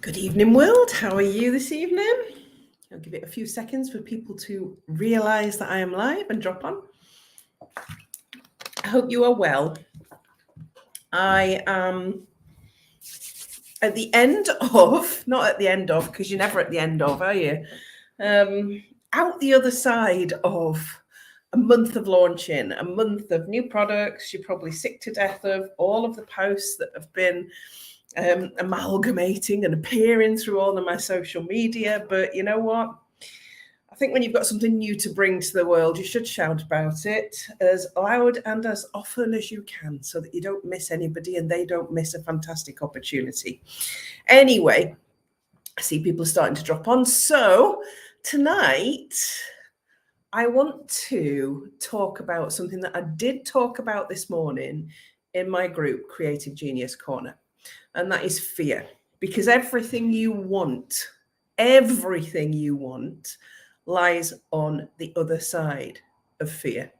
Good evening, world. How are you this evening? I'll give it a few seconds for people to realize that I am live and drop on. I hope you are well. I am at the end of, not at the end of, because you're never at the end of, are you? Out the other side of a month of launching, a month of new products you're probably sick to death of, all of the posts that have been amalgamating and appearing through all of my social media. But you know what? I think when you've got something new to bring to the world, you should shout about it as loud and as often as you can so that you don't miss anybody and they don't miss a fantastic opportunity. Anyway, I see people starting to drop on. So tonight, I want to talk about something that I did talk about this morning in my group, Creative Genius Corner, and that is fear. Because everything you want lies on the other side of fear.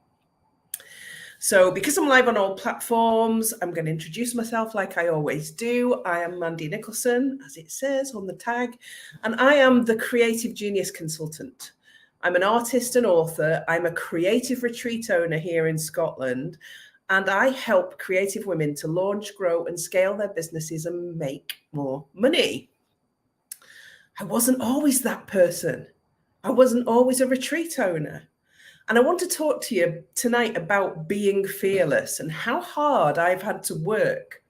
So because I'm live on all platforms, I'm going to introduce myself like I always do. I am Mandy Nicholson, as it says on the tag, and I am the Creative Genius Consultant. I'm an artist and author. I'm a creative retreat owner here in Scotland, and I help creative women to launch, grow, and scale their businesses and make more money. I wasn't always that person. I wasn't always a retreat owner. And I want to talk to you tonight about being fearless and how hard I've had to work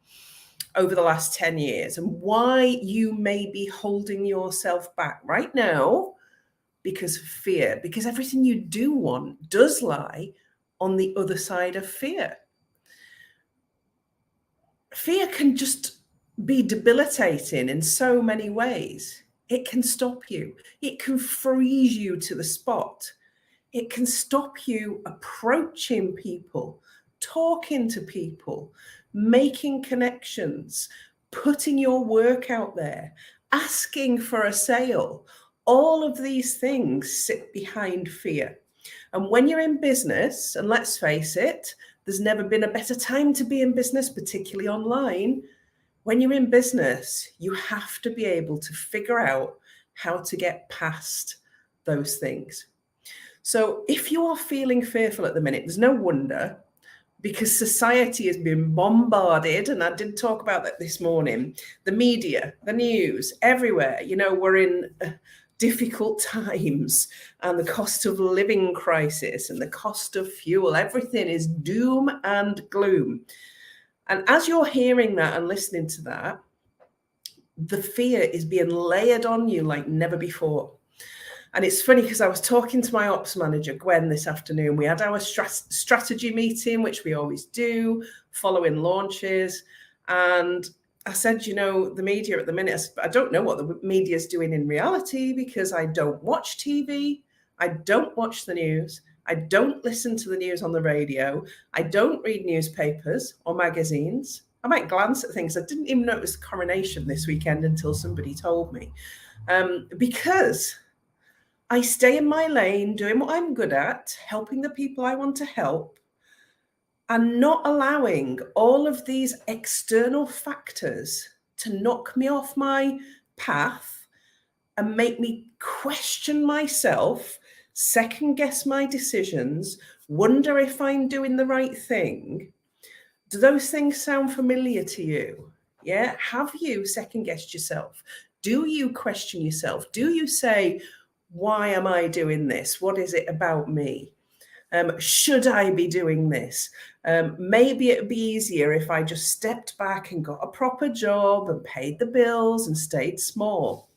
over the last 10 years and why you may be holding yourself back right now because of fear, because everything you do want does lie on the other side of fear. Fear can just be debilitating in so many ways. It can stop you. It can freeze you to the spot. It can stop you approaching people, talking to people, making connections, putting your work out there, asking for a sale. All of these things sit behind fear. And when you're in business, and let's face it, there's never been a better time to be in business, particularly online. When you're in business, you have to be able to figure out how to get past those things. So if you are feeling fearful at the minute, there's no wonder, because society has been bombarded, and I did talk about that this morning, the media, the news, everywhere. You know, we're in difficult times, and the cost of living crisis and the cost of fuel, everything is doom and gloom. And as you're hearing that and listening to that, the fear is being layered on you like never before. And it's funny because I was talking to my ops manager, Gwen, this afternoon. We had our strategy meeting, which we always do, following launches. And I said, you know, the media at the minute, I don't know what the media is doing in reality because I don't watch TV. I don't watch the news. I don't listen to the news on the radio. I don't read newspapers or magazines. I might glance at things. I didn't even know it was coronation this weekend until somebody told me. Because I stay in my lane, doing what I'm good at, helping the people I want to help, and not allowing all of these external factors to knock me off my path and make me question myself, second guess my decisions, wonder if I'm doing the right thing. Do those things sound familiar to you? Yeah? Have you second guessed yourself? Do you question yourself? Do you say, why am I doing this? What is it about me? Should I be doing this? Maybe it'd be easier if I just stepped back and got a proper job and paid the bills and stayed small.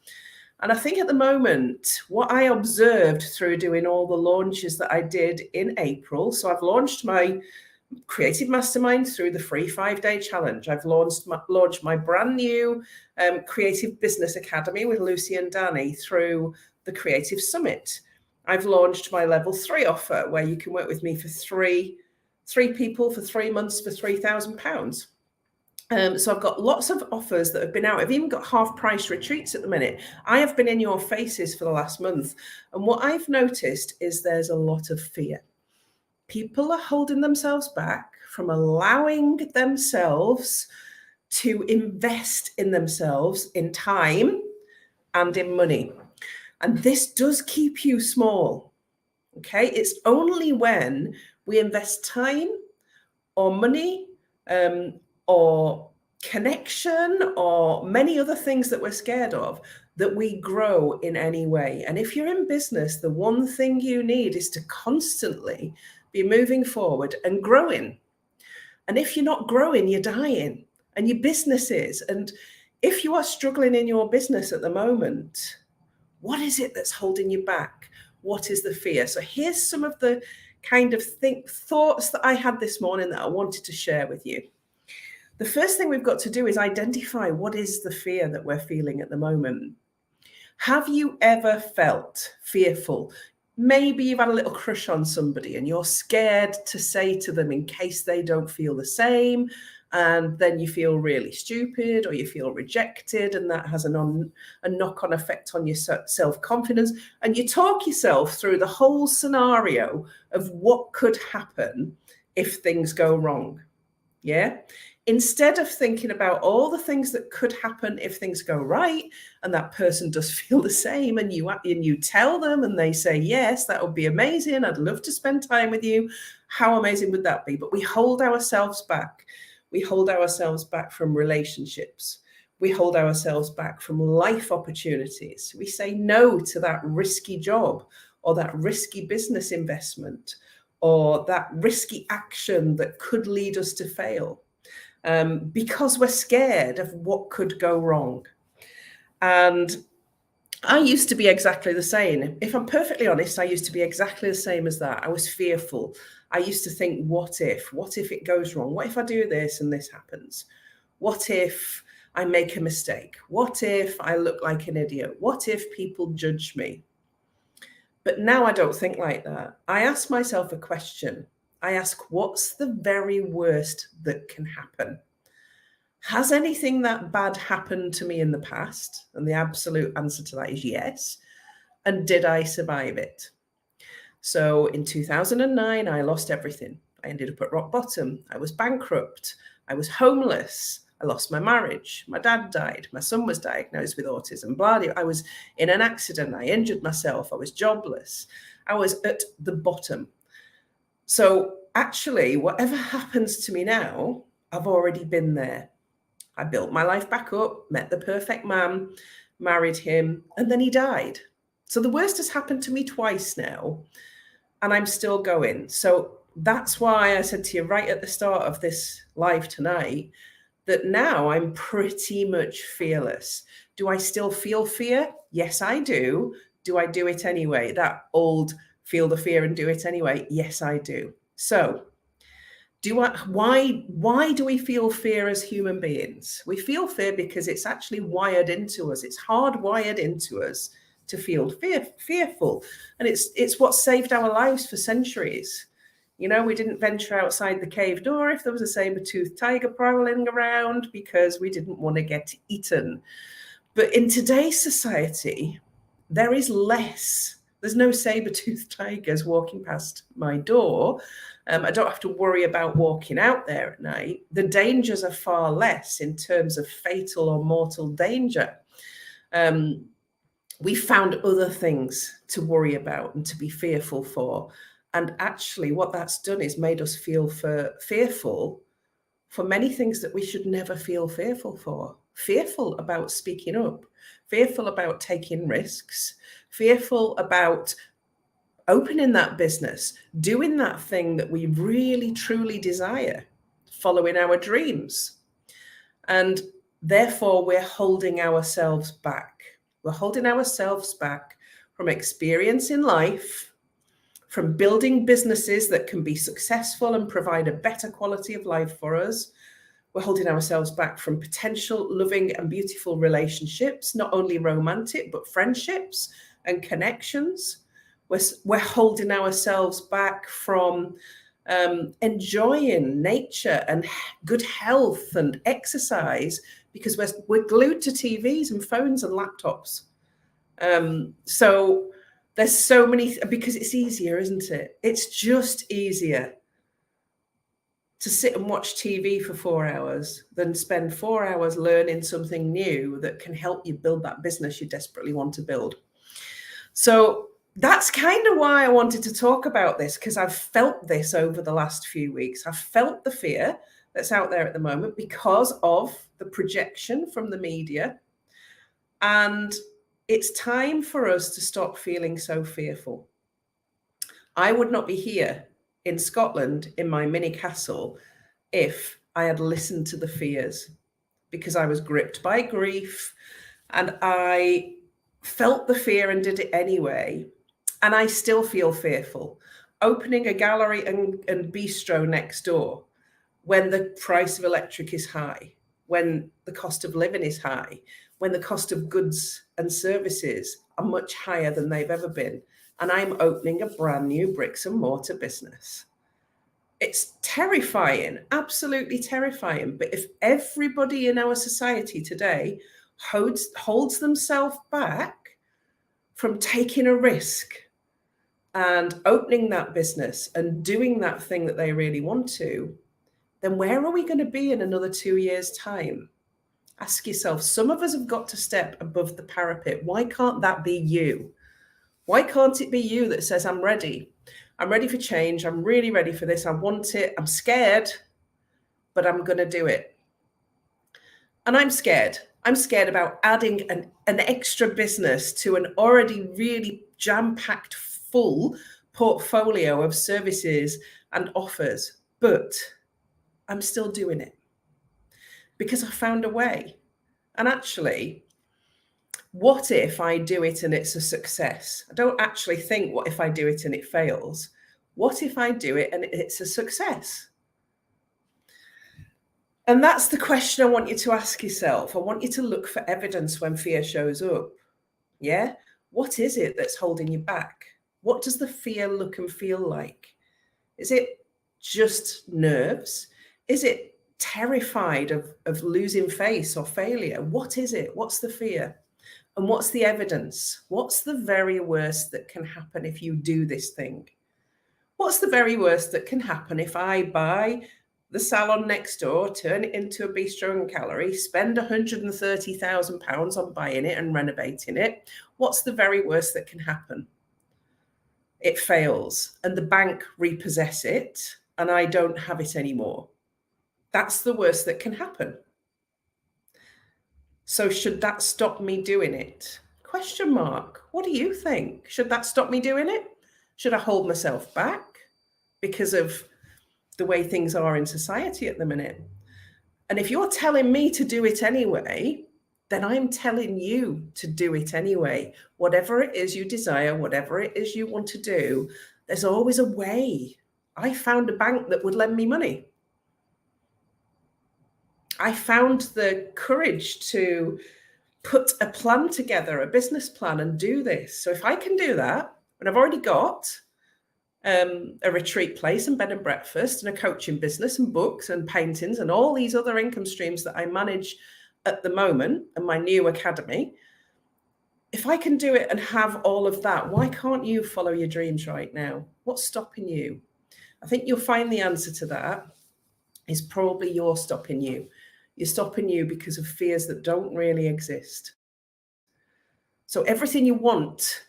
And I think at the moment, what I observed through doing all the launches that I did in April, so I've launched my Creative Mastermind through the free 5-day challenge. I've launched my brand new Creative Business Academy with Lucy and Danny through the Creative Summit. I've launched my level 3 offer where you can work with me for three people for 3 months for £3,000. So I've got lots of offers that have been out. I've even got half-price retreats at the minute. I have been in your faces for the last month. And what I've noticed is there's a lot of fear. People are holding themselves back from allowing themselves to invest in themselves in time and in money. And this does keep you small. Okay, it's only when we invest time or money or connection or many other things that we're scared of that we grow in any way. And if you're in business, the one thing you need is to constantly be moving forward and growing. And if you're not growing, you're dying. And your business is. And if you are struggling in your business at the moment, what is it that's holding you back? What is the fear? So here's some of the kind of thoughts that I had this morning that I wanted to share with you. The first thing we've got to do is identify what is the fear that we're feeling at the moment. Have you ever felt fearful? Maybe you've had a little crush on somebody and you're scared to say to them in case they don't feel the same. And then you feel really stupid or you feel rejected, and that has a knock-on effect on your self-confidence. And you talk yourself through the whole scenario of what could happen if things go wrong. Yeah. Instead of thinking about all the things that could happen if things go right, and that person does feel the same, and you tell them and they say, yes, that would be amazing. I'd love to spend time with you. How amazing would that be? But we hold ourselves back. We hold ourselves back from relationships. We hold ourselves back from life opportunities. We say no to that risky job or that risky business investment or that risky action that could lead us to fail because we're scared of what could go wrong. And I used to be exactly the same. If I'm perfectly honest, I used to be exactly the same as that. I was fearful. I used to think, what if? What if it goes wrong? What if I do this and this happens? What if I make a mistake? What if I look like an idiot? What if people judge me? But now I don't think like that. I ask myself a question. I ask, what's the very worst that can happen? Has anything that bad happened to me in the past? And the absolute answer to that is yes. And did I survive it? So in 2009, I lost everything. I ended up at rock bottom. I was bankrupt. I was homeless. I lost my marriage. My dad died. My son was diagnosed with autism. I was in an accident. I injured myself. I was jobless. I was at the bottom. So actually, whatever happens to me now, I've already been there. I built my life back up, met the perfect man, married him, and then he died. So the worst has happened to me twice now, and I'm still going. So that's why I said to you right at the start of this live tonight that now I'm pretty much fearless. Do I still feel fear? Yes, I do. Do I do it anyway? That old feel the fear and do it anyway? Yes, I do. So why do we feel fear as human beings? We feel fear because it's actually wired into us. It's hardwired into us to feel fearful. And it's what saved our lives for centuries. You know, we didn't venture outside the cave door if there was a saber-toothed tiger prowling around because we didn't want to get eaten. But in today's society, there is less. There's no saber-toothed tigers walking past my door. I don't have to worry about walking out there at night. The dangers are far less in terms of fatal or mortal danger. We found other things to worry about and to be fearful for. And actually what that's done is made us feel fearful for many things that we should never feel fearful for. Fearful about speaking up, fearful about taking risks, fearful about opening that business, doing that thing that we really, truly desire, following our dreams. And therefore, we're holding ourselves back. We're holding ourselves back from experience in life, from building businesses that can be successful and provide a better quality of life for us. We're holding ourselves back from potential loving and beautiful relationships, not only romantic, but friendships and connections. We're holding ourselves back from enjoying nature and good health and exercise because we're glued to TVs and phones and laptops. So there's so many, because it's easier, isn't it? It's just easier. to sit and watch TV for 4 hours than spend 4 hours learning something new that can help you build that business you desperately want to build. So that's kind of why I wanted to talk about this, because I've felt this over the last few weeks. I've felt the fear that's out there at the moment because of the projection from the media. And it's time for us to stop feeling so fearful. I would not be here in Scotland in my mini castle if I had listened to the fears, because I was gripped by grief and I felt the fear and did it anyway. And I still feel fearful. Opening a gallery and bistro next door when the price of electric is high, when the cost of living is high, when the cost of goods and services are much higher than they've ever been, and I'm opening a brand new bricks and mortar business. It's terrifying, absolutely terrifying. But if everybody in our society today holds themselves back from taking a risk and opening that business and doing that thing that they really want to, then where are we going to be in another 2 years' time? Ask yourself. Some of us have got to step above the parapet. Why can't that be you? Why can't it be you that says, I'm ready? I'm ready for change. I'm really ready for this. I want it. I'm scared, but I'm going to do it. And I'm scared. I'm scared about adding an extra business to an already really jam-packed full portfolio of services and offers. But I'm still doing it because I found a way. And actually, what if I do it and it's a success? I don't actually think, what if I do it and it fails? What if I do it and it's a success? And that's the question I want you to ask yourself. I want you to look for evidence when fear shows up. Yeah? What is it that's holding you back? What does the fear look and feel like? Is it just nerves? Is it terrified of losing face or failure? What is it? What's the fear? And what's the evidence? What's the very worst that can happen if you do this thing? What's the very worst that can happen if I buy the salon next door, turn it into a bistro and gallery, spend £130,000 on buying it and renovating it? What's the very worst that can happen? It fails and the bank repossess it and I don't have it anymore. That's the worst that can happen. So should that stop me doing it? Question mark. What do you think? Should that stop me doing it? Should I hold myself back because of the way things are in society at the minute? And if you're telling me to do it anyway, then I'm telling you to do it anyway. Whatever it is you desire, whatever it is you want to do, there's always a way. I found a bank that would lend me money. I found the courage to put a plan together, a business plan, and do this. So if I can do that, and I've already got a retreat place and bed and breakfast and a coaching business and books and paintings and all these other income streams that I manage at the moment and my new academy, if I can do it and have all of that, why can't you follow your dreams right now? What's stopping you? I think you'll find the answer to that is probably you're stopping you. You're stopping you because of fears that don't really exist. So everything you want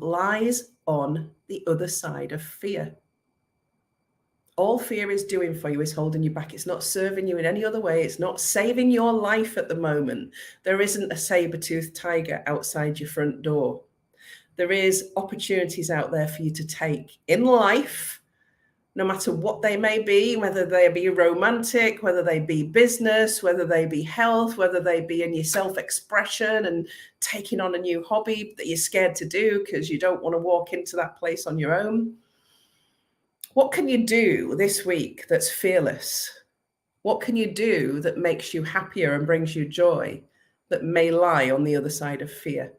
lies on the other side of fear. All fear is doing for you is holding you back. It's not serving you in any other way. It's not saving your life at the moment. There isn't a saber-toothed tiger outside your front door. There is opportunities out there for you to take in life, no matter what they may be, whether they be romantic, whether they be business, whether they be health, whether they be in your self-expression and taking on a new hobby that you're scared to do because you don't want to walk into that place on your own. What can you do this week that's fearless? What can you do that makes you happier and brings you joy that may lie on the other side of fear?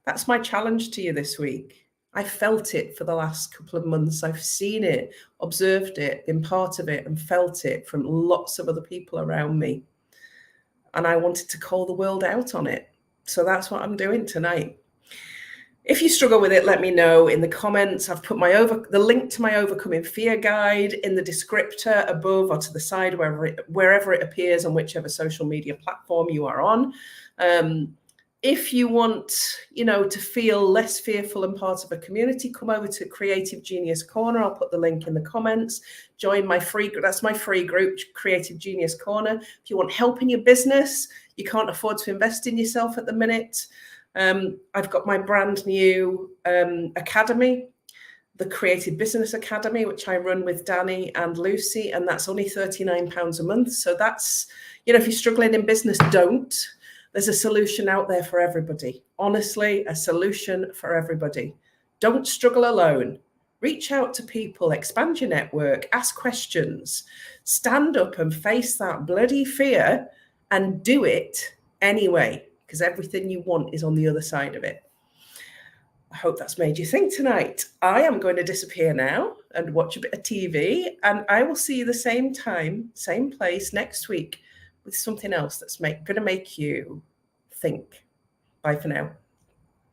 That's my challenge to you this week. I felt it for the last couple of months. I've seen it, observed it, been part of it, and felt it from lots of other people around me. And I wanted to call the world out on it. So that's what I'm doing tonight. If you struggle with it, let me know in the comments. I've put the link to my Overcoming Fear guide in the descriptor above or to the side, wherever it appears on whichever social media platform you are on. If you want, to feel less fearful and part of a community, come over to Creative Genius Corner. I'll put the link in the comments. Join that's my free group, Creative Genius Corner. If you want help in your business, you can't afford to invest in yourself at the minute, I've got my brand new academy, the Creative Business Academy, which I run with Danny and Lucy, and that's only £39 a month. So that's, if you're struggling in business, don't. There's a solution out there for everybody. Honestly, a solution for everybody. Don't struggle alone. Reach out to people, expand your network, ask questions, stand up and face that bloody fear and do it anyway, because everything you want is on the other side of it. I hope that's made you think tonight. I am going to disappear now and watch a bit of TV, and I will see you the same time, same place next week with something else that's going to make you think. Bye for now.